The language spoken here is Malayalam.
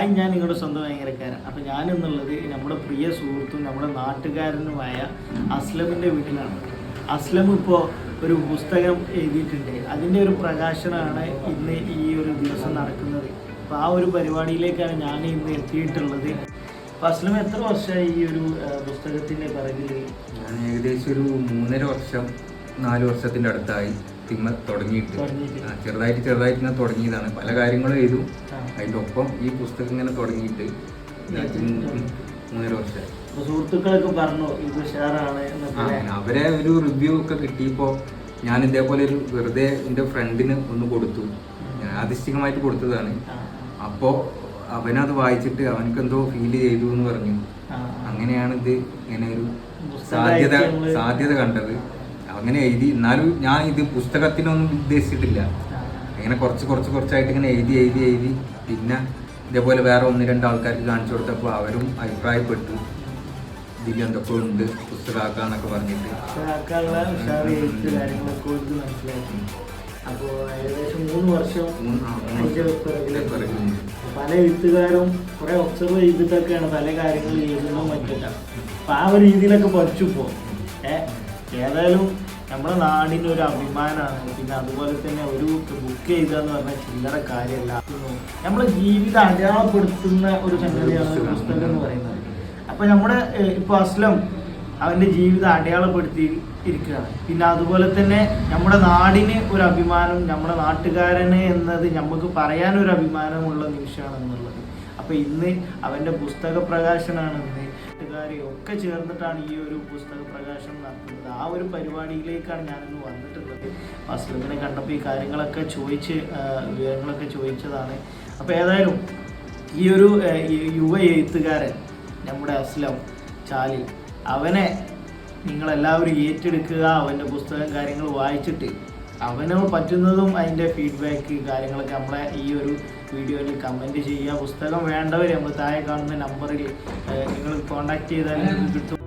ഹായ്, ഞാൻ നിങ്ങളുടെ സ്വന്തം ഭയങ്കരക്കാരൻ. അപ്പോൾ ഞാനെന്നുള്ളത് നമ്മുടെ പ്രിയ സുഹൃത്തും നമ്മുടെ നാട്ടുകാരനുമായ അസ്ലമിൻ്റെ വീട്ടിലാണ്. അസ്ലം ഇപ്പോൾ ഒരു പുസ്തകം എഴുതിയിട്ടുണ്ട്. അതിൻ്റെ ഒരു പ്രകാശനമാണ് ഇന്ന് ഈ ഒരു ദിവസം നടക്കുന്നത്. അപ്പോൾ ആ ഒരു പരിപാടിയിലേക്കാണ് ഞാൻ ഇന്ന് എത്തിയിട്ടുള്ളത്. അപ്പോൾ അസ്ലം എത്ര വർഷമായി ഈ ഒരു പുസ്തകത്തിൻ്റെ പിറകിൽ? ഞാൻ ഏകദേശം ഒരു 3.5 വർഷം 4 വർഷത്തിൻ്റെ അടുത്തായി തുടങ്ങിയിട്ട് ചെറുതായിട്ട് ഇങ്ങനെ തുടങ്ങിയതാണ്. പല കാര്യങ്ങളും എഴുതും, അതിൻ്റെ ഒപ്പം ഈ പുസ്തകം ഇങ്ങനെ തുടങ്ങിയിട്ട് 3.5 വർഷമായി. സുഹൃത്തുക്കളൊക്കെ പറഞ്ഞു ഇത് ഷെയറാണ്. അവരെ ഒരു റിവ്യൂ ഒക്കെ കിട്ടിയപ്പോൾ ഞാൻ ഇതേപോലെ ഒരു വെറുതെ എൻ്റെ ഫ്രണ്ടിന് ഒന്ന് കൊടുത്തു. യാദൃശ്ചികമായിട്ട് കൊടുത്തതാണ്. അപ്പോൾ അവനത് വായിച്ചിട്ട് അവനക്ക് എന്തോ ഫീൽ ചെയ്തു എന്ന് പറഞ്ഞു. അങ്ങനെയാണ് ഇത് ഇങ്ങനെ ഒരു സാധ്യത കണ്ടത്. അങ്ങനെ എഴുതി. എന്നാലും ഞാൻ ഇത് പുസ്തകത്തിനൊന്നും ഉദ്ദേശിച്ചിട്ടില്ല. ഇങ്ങനെ കുറച്ചായിട്ട് ഇങ്ങനെ എഴുതി പിന്നെ ഇതേപോലെ വേറെ 1-2 ആൾക്കാർക്ക് കാണിച്ചു കൊടുത്തപ്പോൾ അവരും അഭിപ്രായപ്പെട്ടു ഇതിൽ എന്തൊക്കെ ഉണ്ട് പുസ്തകമാക്കാന്നൊക്കെ പറഞ്ഞിട്ട്. അപ്പോൾ ഏകദേശം 3 വർഷം പല എഴുത്തുകാരും കുറെ ഒബ്സർവ് ചെയ്തിട്ടൊക്കെയാണ് പല കാര്യങ്ങൾ എഴുതുന്നതും മറ്റൊക്കെ. അപ്പം ആ ഒരു രീതിയിലൊക്കെ പഠിച്ചപ്പോൾ ഏതായാലും നമ്മുടെ നാടിന് ഒരു അഭിമാനമാണ്. പിന്നെ അതുപോലെ തന്നെ ഒരു ബുക്ക് എഴുതുക എന്ന് പറഞ്ഞാൽ ചില്ലറ കാര്യമല്ല. നമ്മളെ ജീവിതം അടയാളപ്പെടുത്തുന്ന ഒരു സംഗതിയാണ് പുസ്തകം എന്ന് പറയുന്നത്. അപ്പം നമ്മുടെ ഇപ്പോൾ അസ്ലം അവൻ്റെ ജീവിതം അടയാളപ്പെടുത്തി ഇരിക്കുകയാണ്. പിന്നെ അതുപോലെ തന്നെ നമ്മുടെ നാടിന് ഒരു അഭിമാനം, നമ്മുടെ നാട്ടുകാരന് എന്നത് നമുക്ക് പറയാനൊരു അഭിമാനമുള്ള നിമിഷമാണെന്നുള്ളത്. അപ്പോൾ ഇന്ന് അവൻ്റെ പുസ്തക പ്രകാശനമാണ്. ഇന്ന് നാട്ടുകാരെയൊക്കെ ചേർന്നിട്ടാണ് ഈ ഒരു പുസ്തക പ്രകാശനം നടത്തുന്നത്. ആ ഒരു പരിപാടിയിലേക്കാണ് ഞാനിന്ന് വന്നിട്ടുള്ളത്. അസ്ലമിനെ കണ്ടപ്പോൾ ഈ കാര്യങ്ങളൊക്കെ വിവരങ്ങളൊക്കെ ചോദിച്ചതാണ്. അപ്പോൾ ഏതായാലും ഈ ഒരു യുവ എഴുത്തുകാരൻ നമ്മുടെ അസ്ലം ചാലിൽ, അവനെ നിങ്ങളെല്ലാവരും ഏറ്റെടുക്കുക. അവൻ്റെ പുസ്തകം കാര്യങ്ങൾ വായിച്ചിട്ട് അവന് പറ്റുന്നതും അതിൻ്റെ ഫീഡ്ബാക്ക് കാര്യങ്ങളൊക്കെ നമ്മളെ ഈ ഒരു വീഡിയോയിൽ കമൻറ്റ് ചെയ്യുക. പുസ്തകം വേണ്ടവർ നമ്മൾ താഴെ കാണുന്ന നമ്പറിൽ നിങ്ങൾ കോൺടാക്ട് ചെയ്താൽ നിങ്ങൾക്ക് കിട്ടും.